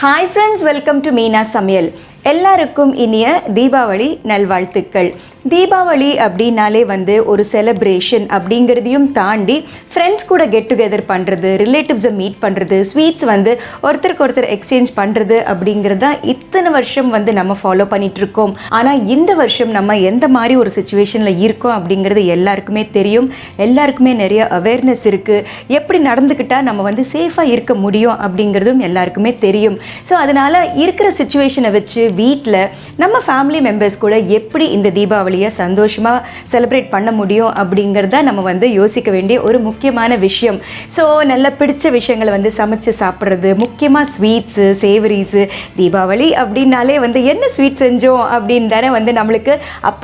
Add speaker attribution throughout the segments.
Speaker 1: Hi friends, welcome to Meena Samayal. எல்லாருக்கும் இனிய தீபாவளி நல்வாழ்த்துக்கள். தீபாவளி அப்படின்னாலே வந்து ஒரு செலிப்ரேஷன் அப்படிங்கிறதையும் தாண்டி ஃப்ரெண்ட்ஸ் கூட கெட் டுகெதர் பண்ணுறது, ரிலேட்டிவ்ஸை மீட் பண்ணுறது, ஸ்வீட்ஸ் வந்து ஒருத்தருக்கு ஒருத்தர் எக்ஸ்சேஞ்ச் பண்ணுறது அப்படிங்கிறது தான் இத்தனை வருஷம் வந்து நம்ம ஃபாலோ பண்ணிகிட்ருக்கோம். ஆனால் இந்த வருஷம் நம்ம எந்த மாதிரி ஒரு சுச்சுவேஷனில் இருக்கோம் அப்படிங்கிறது எல்லாருக்குமே தெரியும். எல்லாருக்குமே நிறைய அவேர்னஸ் இருக்குது. எப்படி நடந்துக்கிட்டால் நம்ம வந்து சேஃபாக இருக்க முடியும் அப்படிங்கிறதும் எல்லாருக்குமே தெரியும். ஸோ அதனால் இருக்கிற சுச்சுவேஷனை வச்சு வீட்டில் நம்ம ஃபேமிலி மெம்பர்ஸ் கூட எப்படி இந்த தீபாவளியை சந்தோஷமாக செலிப்ரேட் பண்ண முடியும் அப்படிங்கிறத நம்ம வந்து யோசிக்க வேண்டிய ஒரு முக்கியமான விஷயம். ஸோ நல்ல பிடிச்ச விஷயங்களை வந்து சமைச்சு சாப்பிட்றது, முக்கியமாக ஸ்வீட்ஸு, சேவரிஸு. தீபாவளி அப்படின்னாலே வந்து என்ன ஸ்வீட் செஞ்சோம் அப்படின்னு தானே வந்து நம்மளுக்கு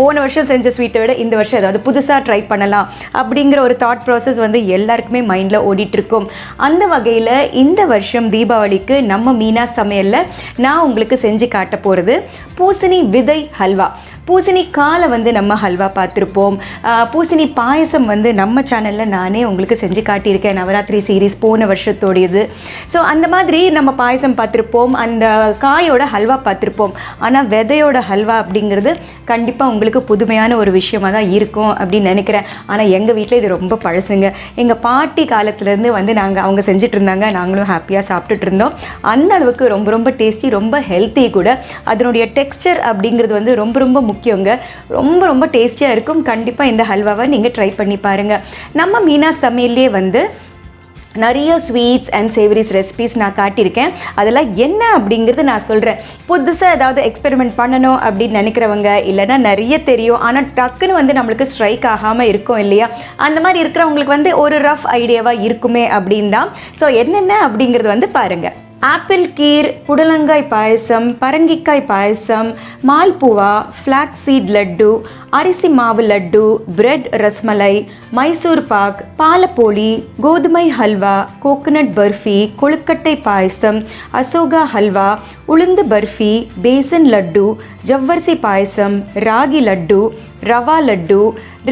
Speaker 1: போன வருஷம் செஞ்ச ஸ்வீட்டை விட இந்த வருஷம் ஏதாவது புதுசாக ட்ரை பண்ணலாம் அப்படிங்கிற ஒரு தாட் ப்ராசஸ் வந்து எல்லாருக்குமே மைண்டில் ஓடிட்டுருக்கும். அந்த வகையில் இந்த வருஷம் தீபாவளிக்கு நம்ம மீனா சமையலில் நான் உங்களுக்கு செஞ்சு காட்ட போகிறேன் பூசணி விதை ஹல்வா. பூசணி காலை வந்து நம்ம ஹல்வா பார்த்துருப்போம். பூசணி பாயசம் வந்து நம்ம சேனலில் நானே உங்களுக்கு செஞ்சு காட்டியிருக்கேன், நவராத்திரி சீரீஸ் போன வருஷத்தோடையது. ஸோ அந்த மாதிரி நம்ம பாயசம் பார்த்துருப்போம், அந்த காயோட ஹல்வா பார்த்துருப்போம். ஆனால் விதையோட ஹல்வா அப்படிங்கிறது கண்டிப்பாக உங்களுக்கு புதுமையான ஒரு விஷயமாக தான் இருக்கும் அப்படின்னு நினைக்கிறேன். ஆனால் எங்கள் வீட்டில் இது ரொம்ப பழசுங்க. எங்கள் பாட்டி காலத்துலேருந்து வந்து அவங்க செஞ்சுட்டு இருந்தாங்க, நாங்களும் ஹாப்பியாக சாப்பிட்டுட்டு இருந்தோம். அந்த அளவுக்கு ரொம்ப ரொம்ப டேஸ்டி, ரொம்ப ஹெல்த்தி கூட. அதனுடைய டெக்ஸ்சர் அப்படிங்கிறது வந்து ரொம்ப ரொம்ப முக்கியங்க. ரொம்ப ரொம்ப டேஸ்டியாக இருக்கும். கண்டிப்பாக இந்த ஹல்வாவை நீங்கள் ட்ரை பண்ணி பாருங்கள். நம்ம மீனா சமையல்லே வந்து நிறைய ஸ்வீட்ஸ் அண்ட் சேவரிஸ் ரெசிபீஸ் நான் காட்டியிருக்கேன். அதெல்லாம் என்ன அப்படிங்கிறது நான் சொல்கிறேன். புதுசாக ஏதாவது எக்ஸ்பெரிமெண்ட் பண்ணணும் அப்படின்னு நினைக்கிறவங்க, இல்லைன்னா நிறைய தெரியும் ஆனால் டக்குன்னு வந்து நம்மளுக்கு ஸ்ட்ரைக் ஆகாமல் இருக்கும் இல்லையா, அந்த மாதிரி இருக்கிறவங்களுக்கு வந்து ஒரு ரஃப் ஐடியாவாக இருக்குமே அப்படின்னு தான். ஸோ என்னென்ன அப்படிங்கிறது வந்து பாருங்கள். ஆப்பிள் கீர், புடலங்காய் பாயசம், பரங்கிக்காய் பாயசம், மால்புவா, ஃப்ளாக்ஸ் சீட் லட்டு, அரிசி மாவு லட்டு, பிரெட் ரஸ்மலை, மைசூர் பாக், பாலப்போலி, கோதுமை ஹல்வா, கோகனட் பர்ஃபி, கொழுக்கட்டை பாயசம், அசோகா ஹல்வா, உளுந்து பர்ஃபி, பேசன் லட்டு, ஜவ்வரிசி பாயசம், ராகி லட்டு, ரவா லட்டு,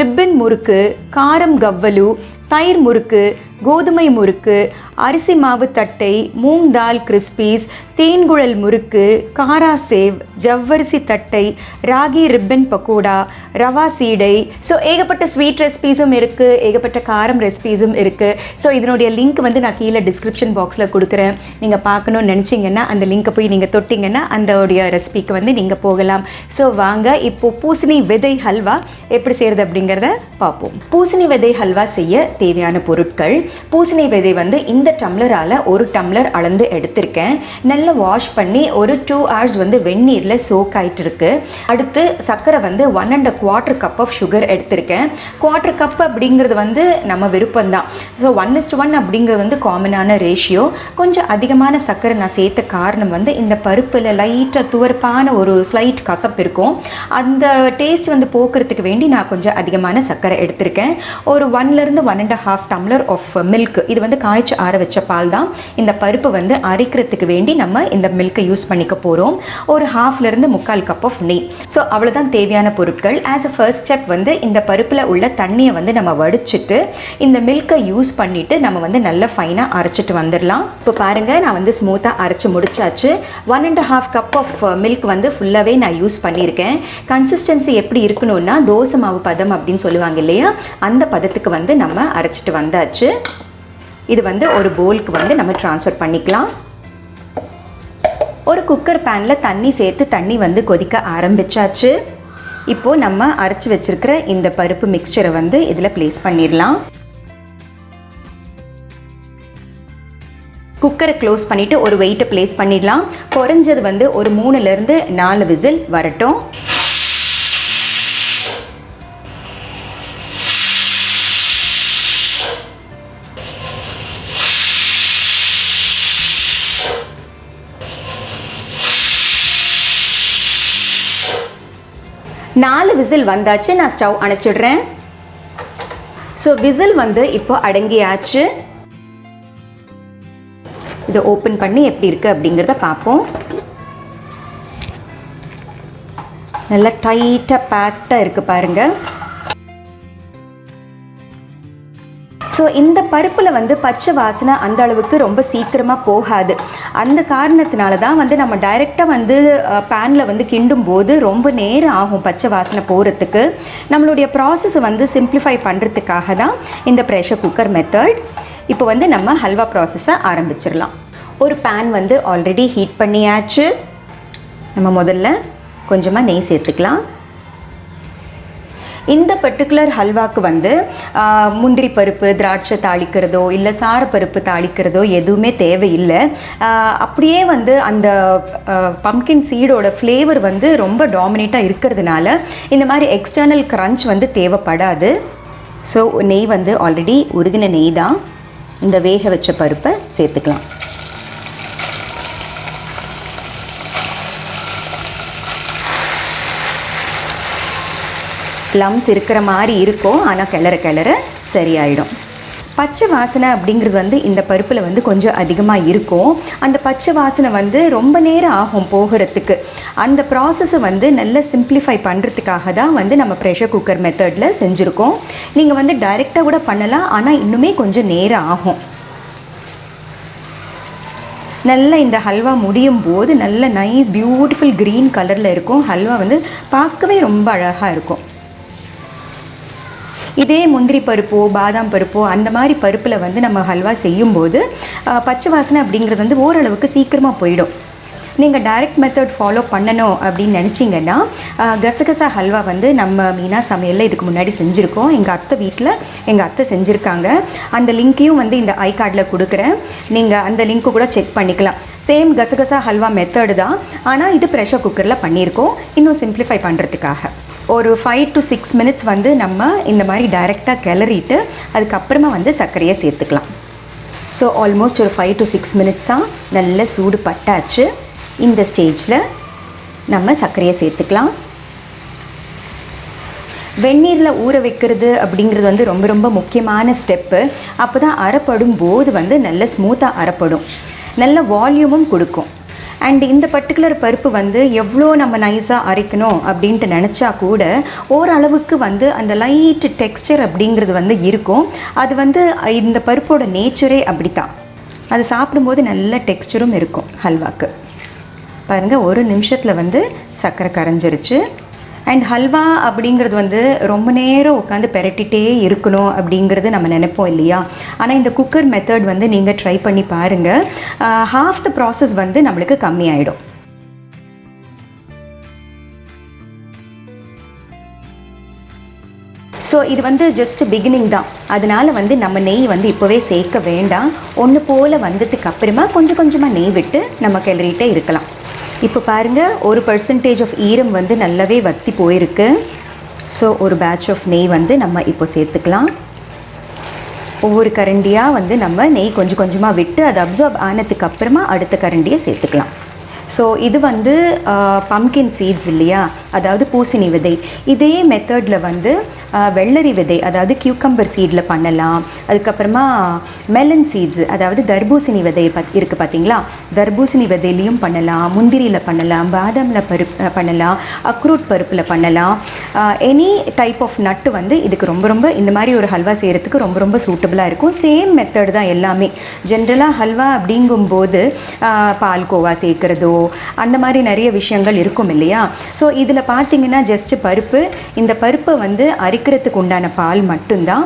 Speaker 1: ரிப்பன் முறுக்கு, காரம் கவ்வலு, தயிர் முறுக்கு, கோதுமை முறுக்கு, அரிசி மாவு தட்டை, மூங் தால் கிறிஸ்பீஸ், தேன்குழல் முறுக்கு, காரா சேவ், ஜவ்வரிசி தட்டை, ராகி ரிப்பன் பக்கோடா, ரவா சீடை. ஸோ ஏகப்பட்ட ஸ்வீட் ரெசிபீஸும் இருக்குது, ஏகப்பட்ட காரம் ரெசிபீஸும் இருக்குது. ஸோ இதனுடைய லிங்க் வந்து நான் கீழே டிஸ்கிரிப்ஷன் பாக்ஸில் கொடுக்குறேன். நீங்கள் பார்க்கணுன்னு நினச்சிங்கன்னா அந்த லிங்க்கை போய் நீங்கள் தொட்டிங்கன்னா அந்தோடைய ரெசிபிக்கு வந்து நீங்கள் போகலாம். ஸோ வாங்க இப்போது பூசணி விதை ஹல்வா எப்படி செய்கிறது அப்படிங்கிறத பார்ப்போம். பூசணி விதை ஹல்வா செய்ய தேவையான பொருட்கள். பூசணி விதை வந்து இந்த டம்ளரால் ஒரு டம்ளர் அளந்து எடுத்திருக்கேன். நல்லா வாஷ் பண்ணி ஒரு 2 hours வந்து வெந்நீரில் சோக் ஆகிட்டு இருக்கு. அடுத்து சர்க்கரை வந்து 1¼ கப் ஆஃப் சுகர் எடுத்திருக்கேன். 1/4 கப் அப்படிங்கிறது வந்து நம்ம விருப்பம்தான். ஸோ 1:1 அப்படிங்கிறது வந்து காமனான ரேஷியோ. கொஞ்சம் அதிகமான சர்க்கரை நான் சேர்த்த காரணம் வந்து இந்த பருப்பில் லைட்டாக துவர்ப்பான ஒரு ஸ்லைட் கசப்பு இருக்கும். அந்த டேஸ்ட் வந்து போக்குறதுக்கு வேண்டி நான் கொஞ்சம் அதிகமான சர்க்கரை எடுத்திருக்கேன். ஒரு 1 to 1.5 டம்ளர் ஆஃப் மில்க். இது வந்து காய்ச்சி ஆற வச்ச பால் தான். இந்த பருப்பு வந்து அரைக்கிறதுக்கு வேண்டி நம்ம இந்த மில்கை யூஸ் பண்ணிக்க போகிறோம். ஒரு 1/2 to 3/4 கப் ஆஃப் நெய். ஸோ அவ்வளோதான் தேவையான பொருட்கள். ஆஸ் அ ஃபர்ஸ்ட் ஸ்டெப் வந்து இந்த பருப்பில் உள்ள தண்ணியை வந்து நம்ம வடிச்சிட்டு இந்த மில்கை யூஸ் பண்ணிவிட்டு நம்ம வந்து நல்லா ஃபைனாக அரைச்சிட்டு வந்துடலாம். இப்போ பாருங்கள், நான் வந்து ஸ்மூத்தாக அரைச்சி முடிச்சாச்சு. 1.5 கப் ஆஃப் மில்க் வந்து ஃபுல்லாகவே நான் யூஸ் பண்ணியிருக்கேன். கன்சிஸ்டன்சி எப்படி இருக்கணும்னா தோசை மாவு பதம் அப்படின்னு சொல்லுவாங்க இல்லையா, அந்த பதத்துக்கு வந்து நம்ம அரைச்சிட்டு வந்தாச்சு. இது வந்து ஒரு பவுலுக்கு வந்து நம்ம ட்ரான்ஸ்ஃபர் பண்ணிக்கலாம். ஒரு குக்கர் பேனில் தண்ணி சேர்த்து தண்ணி வந்து கொதிக்க ஆரம்பிச்சாச்சு. இப்போது நம்ம அரைச்சி வச்சிருக்கிற இந்த பருப்பு மிக்சரை வந்து இதில் ப்ளேஸ் பண்ணிடலாம். குக்கரை க்ளோஸ் பண்ணிவிட்டு ஒரு வெயிட்டை ப்ளேஸ் பண்ணிடலாம். குறைஞ்சது வந்து ஒரு 3 to 4 விசில் வரட்டும். நாலு விசில் வந்தாச்சு. நான் ஸ்டவ் அணைச்சிடுறேன். ஸோ விசில் வந்து இப்போ அடங்கியாச்சு. இதை ஓப்பன் பண்ணி எப்படி இருக்குது அப்படிங்கிறத பார்ப்போம். நல்லா டைட்டாக பேக்டாக இருக்குது பாருங்கள். ஸோ இந்த பருப்பில் வந்து பச்சை வாசனை அந்த அளவுக்கு ரொம்ப சீக்கிரமாக போகாது. அந்த காரணத்தினால தான் வந்து நம்ம டைரெக்டாக வந்து பேனில் வந்து கிண்டும் போது ரொம்ப நேரம் ஆகும் பச்சை வாசனை போகிறதுக்கு. நம்மளுடைய ப்ராசஸை வந்து சிம்பிளிஃபை பண்ணுறதுக்காக தான் இந்த ப்ரெஷர் குக்கர் மெத்தட். இப்போ வந்து நம்ம ஹல்வா ப்ராசஸை ஆரம்பிச்சிடலாம். ஒரு பேன் வந்து ஆல்ரெடி ஹீட் பண்ணியாச்சு. நம்ம முதல்ல கொஞ்சமாக நெய் சேர்த்துக்கலாம். இந்த பர்டிகுலர் ஹல்வாக்கு வந்து முந்திரி பருப்பு திராட்சை தாளிக்கிறதோ இல்லை சாரப்பருப்பு தாளிக்கிறதோ எதுவுமே தேவையில்லை. அப்படியே வந்து அந்த பம்கின் சீடோட ஃப்ளேவர் வந்து ரொம்ப டாமினேட்டாக இருக்கிறதுனால இந்த மாதிரி எக்ஸ்டர்னல் க்ரன்ச் வந்து தேவைப்படாது. ஸோ நெய் வந்து ஆல்ரெடி உருகின நெய் தான். இந்த வேக வச்ச பருப்பை சேர்த்துக்கலாம். லம்ஸ் இருக்கிற மாதிரி இருக்கும், ஆனால் கிளற சரியாயிடும். பச்சை வாசனை அப்படிங்கிறது வந்து இந்த பருப்பில் வந்து கொஞ்சம் அதிகமாக இருக்கும். அந்த பச்சை வாசனை வந்து ரொம்ப நேரம் ஆகும் போகிறதுக்கு. அந்த ப்ராசஸை வந்து நல்லா சிம்பிளிஃபை பண்ணுறதுக்காக தான் வந்து நம்ம ப்ரெஷர் குக்கர் மெத்தடில் செஞ்சுருக்கோம். நீங்கள் வந்து டைரெக்டாக கூட பண்ணலாம், ஆனால் இன்னுமே கொஞ்சம் நேரம் ஆகும். நல்லா இந்த ஹல்வா முடியும் போது நல்ல நைஸ் பியூட்டிஃபுல் க்ரீன் கலரில் இருக்கும். ஹல்வா வந்து பார்க்கவே ரொம்ப அழகாக இருக்கும். இதே முந்திரி பருப்போ பாதாம் பருப்போ அந்த மாதிரி பருப்பில் வந்து நம்ம ஹல்வா செய்யும்போது பச்சை வாசனை அப்படிங்கிறது வந்து ஓரளவுக்கு சீக்கிரமாக போயிடும். நீங்கள் டைரக்ட் மெத்தட் ஃபாலோ பண்ணணும் அப்படின்னு நினச்சிங்கன்னா கசகசா ஹல்வா வந்து நம்ம மீனா சமையலில் இதுக்கு முன்னாடி செஞ்சுருக்கோம். எங்கள் அத்தை வீட்டில் எங்கள் அத்தை செஞ்சுருக்காங்க. அந்த லிங்க்கையும் வந்து இந்த ஐ கார்டில் கொடுக்குறேன். நீங்கள் அந்த லிங்க்கு கூட செக் பண்ணிக்கலாம். சேம் கசகசா ஹல்வா மெத்தடு தான், ஆனால் இது ப்ரெஷர் குக்கரில் பண்ணியிருக்கோம் இன்னும் சிம்பிளிஃபை பண்ணுறதுக்காக. ஒரு 5 to 6 minutes வந்து நம்ம இந்த மாதிரி டைரெக்டாக கிளறிட்டு அதுக்கப்புறமா வந்து சர்க்கரையை சேர்த்துக்கலாம். ஸோ ஆல்மோஸ்ட் ஒரு 5 to 6 minutesஸாக நல்ல சூடு பட்டாச்சு. இந்த ஸ்டேஜில் நம்ம சர்க்கரையை சேர்த்துக்கலாம். வெந்நீரில் ஊற வைக்கிறது அப்படிங்கிறது வந்து ரொம்ப ரொம்ப முக்கியமான ஸ்டெப்பு. அப்போ தான் அரைப்படும் போது வந்து நல்ல ஸ்மூத்தாக அரைப்படும், நல்ல வால்யூமும் கொடுக்கும். அண்ட் இந்த பர்டிகுலர் பருப்பு வந்து எவ்வளோ நம்ம நைஸாக அரைக்கணும் அப்படின்ட்டு நினச்சா கூட ஓரளவுக்கு வந்து அந்த லைட் டெக்ஸ்டர் அப்படிங்கிறது வந்து இருக்கும். அது வந்து இந்த பருப்போட நேச்சரே அப்படி தான். அது சாப்பிடும்போது நல்ல டெக்ஸ்டரும் இருக்கும் ஹல்வாக்கு. பாருங்கள், ஒரு நிமிஷத்தில் வந்து சர்க்கரை கரைஞ்சிருச்சு. அண்ட் ஹல்வா அப்படிங்கிறது வந்து ரொம்ப நேரம் உட்காந்து பெரட்டிகிட்டே இருக்கணும் அப்படிங்கிறது நம்ம நினைப்போம் இல்லையா? ஆனால் இந்த குக்கர் மெத்தட் வந்து நீங்கள் ட்ரை பண்ணி பாருங்கள். ஹாஃப் த ப்ராசஸ் வந்து நம்மளுக்கு கம்மியாயிடும். ஸோ இது வந்து ஜஸ்ட் பிகினிங் தான். அதனால் வந்து நம்ம நெய் வந்து இப்போவே சேர்க்க வேண்டாம். ஒன்று போல் வந்ததுக்கு அப்புறமா கொஞ்சம் கொஞ்சமாக நெய் விட்டு நம்ம கிளறிட்டே இருக்கலாம். இப்போ பாருங்கள், 1% ஆஃப் ஈரம் வந்து நல்லாவே வற்றி போயிருக்கு. ஸோ ஒரு பேட்ச் ஆஃப் நெய் வந்து நம்ம இப்போ சேர்த்துக்கலாம். ஒவ்வொரு கரண்டியாக வந்து நம்ம நெய் கொஞ்சம் கொஞ்சமாக விட்டு அது அப்சார்ப் ஆனதுக்கு அப்புறமா அடுத்த கரண்டியை சேர்த்துக்கலாம். ஸோ இது வந்து பம்கின் சீட்ஸ் இல்லையா, அதாவது பூசணி விதை. இதே மெத்தடில் வந்து வெள்ளரி விதை அதாவது கியூக்கம்பர் சீடில் பண்ணலாம். அதுக்கப்புறமா மெலன் சீட்ஸ் அதாவது தர்பூசணி விதை இருக்குது பார்த்தீங்களா, தர்பூசணி விதையிலையும் பண்ணலாம், முந்திரியில் பண்ணலாம், பாதாமில் பண்ணலாம், அக்ரூட் பருப்பில் பண்ணலாம். எனி டைப் ஆஃப் நட்டு வந்து இதுக்கு ரொம்ப ரொம்ப இந்த மாதிரி ஒரு ஹல்வா செய்கிறதுக்கு ரொம்ப ரொம்ப சூட்டபுளாக இருக்கும். சேம் மெத்தட் தான் எல்லாமே. ஜென்ரலாக ஹல்வா அப்படிங்கும்போது பால்கோவா சேர்க்குறதோ அந்த மாதிரி நிறைய விஷயங்கள் இருக்கும் இல்லையா. ஸோ இதில் பார்த்தீங்கன்னா ஜஸ்ட் பருப்பு, இந்த பருப்பை வந்து அரிக்கிறதுக்கு உண்டான பால் மட்டும்தான்,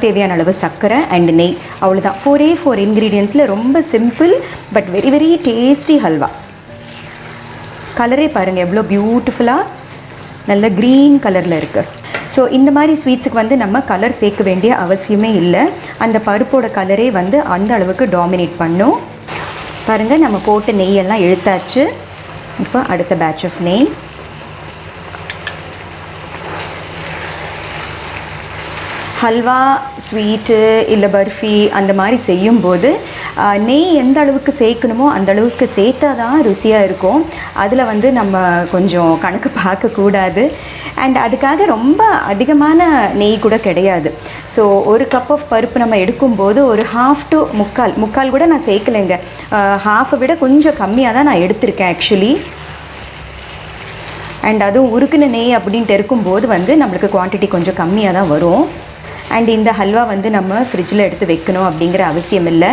Speaker 1: தேவையான அளவு சர்க்கரை அண்ட் நெய், அவ்வளோதான். 4 இன்க்ரீடியன்ஸில் ரொம்ப simple but very very tasty halwa. கலரே பாருங்கள் எவ்வளோ பியூட்டிஃபுல்லாக நல்ல க்ரீன் கலரில் இருக்குது. ஸோ இந்த மாதிரி ஸ்வீட்ஸுக்கு வந்து நம்ம கலர் சேர்க்க வேண்டிய அவசியமே இல்லை. அந்த பருப்போட கலரே வந்து அந்த அளவுக்கு டாமினேட் பண்ணும். பாருங்கள், நம்ம போட்டு நெய்யெல்லாம் இழுத்தாச்சு. இப்போ அடுத்த பேட்ச் ஆஃப் நெய். ஹல்வா ஸ்வீட்டு இல்லை பர்ஃபி அந்த மாதிரி செய்யும்போது நெய் எந்த அளவுக்கு சேர்க்கணுமோ அந்த அளவுக்கு சேர்த்தா தான் ருசியாக இருக்கும். அதில் வந்து நம்ம கொஞ்சம் கணக்கு பார்க்கக்கூடாது. அண்ட் அதுக்காக ரொம்ப அதிகமான நெய் கூட கிடையாது. ஸோ ஒரு கப் ஆஃப் பருப்பு நம்ம எடுக்கும்போது ஒரு ஹாஃப் டு முக்கால் கூட நான் சேர்க்கலைங்க, ஹாஃபை விட கொஞ்சம் கம்மியாக தான் நான் எடுத்திருக்கேன் ஆக்சுவலி. அண்ட் அதுவும் உருக்குன நெய் அப்படின்ட்டு இருக்கும்போது வந்து நம்மளுக்கு குவான்டிட்டி கொஞ்சம் கம்மியாக தான் வரும். அண்ட் இந்த ஹல்வா வந்து நம்ம ஃப்ரிட்ஜில் எடுத்து வைக்கணும் அப்படிங்கிற அவசியம் இல்லை.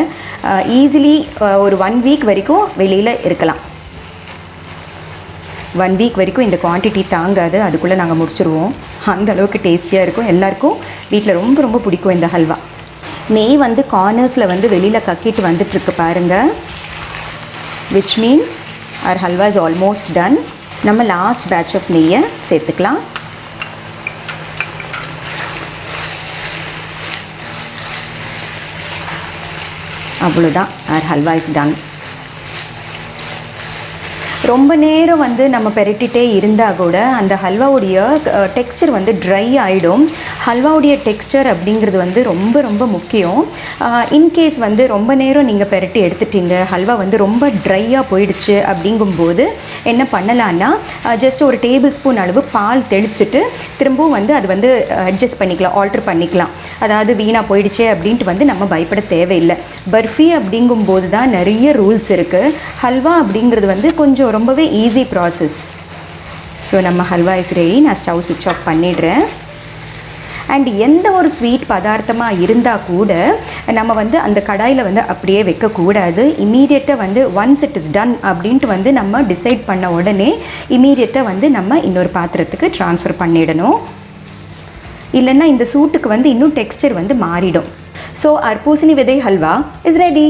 Speaker 1: ஈஸிலி ஒரு 1 வீக் வரைக்கும் வெளியில் இருக்கலாம். 1 வீக் வரைக்கும் இந்த குவான்டிட்டி தாங்காது, அதுக்குள்ளே நாங்கள் முடிச்சுருவோம். அந்த அளவுக்கு டேஸ்டியாக இருக்கும். எல்லாருக்கும் வீட்டில் ரொம்ப ரொம்ப பிடிக்கும் இந்த ஹல்வா. நெய் வந்து கார்னர்ஸில் வந்து வெளியில் கக்கிட்டு வந்துட்டுருக்கு பாருங்கள். which means our halwa is almost done. நம்ம லாஸ்ட் பேட்ச் ஆஃப் நெய்யை சேர்த்துக்கலாம். அவ்வளோதான், our halwa is done. ரொம்ப நேரம் வந்து நம்ம பெரட்டிகிட்டே இருந்தால் கூட அந்த ஹல்வாவுடைய டெக்ஸ்சர் வந்து ட்ரை ஆகிடும். ஹல்வாவுடைய டெக்ஸ்சர் அப்படிங்கிறது வந்து ரொம்ப ரொம்ப முக்கியம். இன்கேஸ் வந்து ரொம்ப நேரம் நீங்கள் பெரட்டி எடுத்துட்டீங்க, ஹல்வா வந்து ரொம்ப ட்ரையாக போயிடுச்சு அப்படிங்கும்போது என்ன பண்ணலான்னா, ஜஸ்ட் ஒரு டேபிள் ஸ்பூன் அளவு பால் தெளிச்சுட்டு திரும்பவும் வந்து அது வந்து அட்ஜஸ்ட் பண்ணிக்கலாம், ஆல்ட்ரு பண்ணிக்கலாம். அதாவது வீணாக போயிடுச்சே அப்படின்ட்டு வந்து நம்ம பயப்பட தேவையில்லை. பர்ஃபி அப்படிங்கும்போது தான் நிறைய ரூல்ஸ் இருக்குது. ஹல்வா அப்படிங்கிறது வந்து கொஞ்சம் ரொம்பவே ஈஸி ப்ராசஸ். ஸோ நம்ம ஹல்வா இஸ் ரெடி. நான் ஸ்டவ் சுவிட்ச் ஆஃப் பண்ணிடுறேன். அண்ட் எந்த ஒரு ஸ்வீட் பதார்த்தமாக இருந்தால் கூட நம்ம வந்து அந்த கடாயில் வந்து அப்படியே வைக்கக்கூடாது. இமீடியட்டாக வந்து ஒன்ஸ் இட் இஸ் டன் அப்படின்ட்டு வந்து நம்ம டிசைட் பண்ண உடனே இமீடியட்டாக வந்து நம்ம இன்னொரு பாத்திரத்துக்கு ட்ரான்ஸ்ஃபர் பண்ணிடணும். இல்லைன்னா இந்த சூட்டுக்கு வந்து இன்னும் டெக்ஸ்சர் வந்து மாறிடும். ஸோ our பூசணி விதை halwa is ready.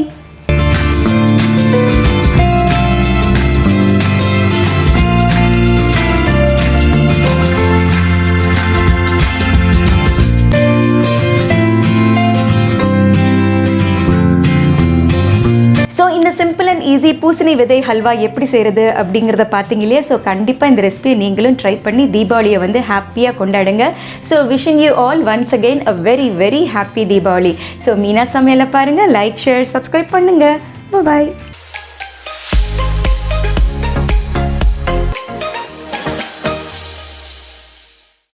Speaker 1: Simple and easy பூசணி விதை ஹல்வா எப்படி செய்கிறது அப்படிங்கிறத பார்த்தீங்க இல்லையா? ஸோ கண்டிப்பாக இந்த ரெசிபியை நீங்களும் ட்ரை பண்ணி தீபாவளியை வந்து ஹாப்பியாக கொண்டாடுங்க. So wishing you all once again a very very happy Deepavali. So Meena சமையலை பாருங்கள், லைக் ஷேர் சப்ஸ்கிரைப் பண்ணுங்கள். பாய்.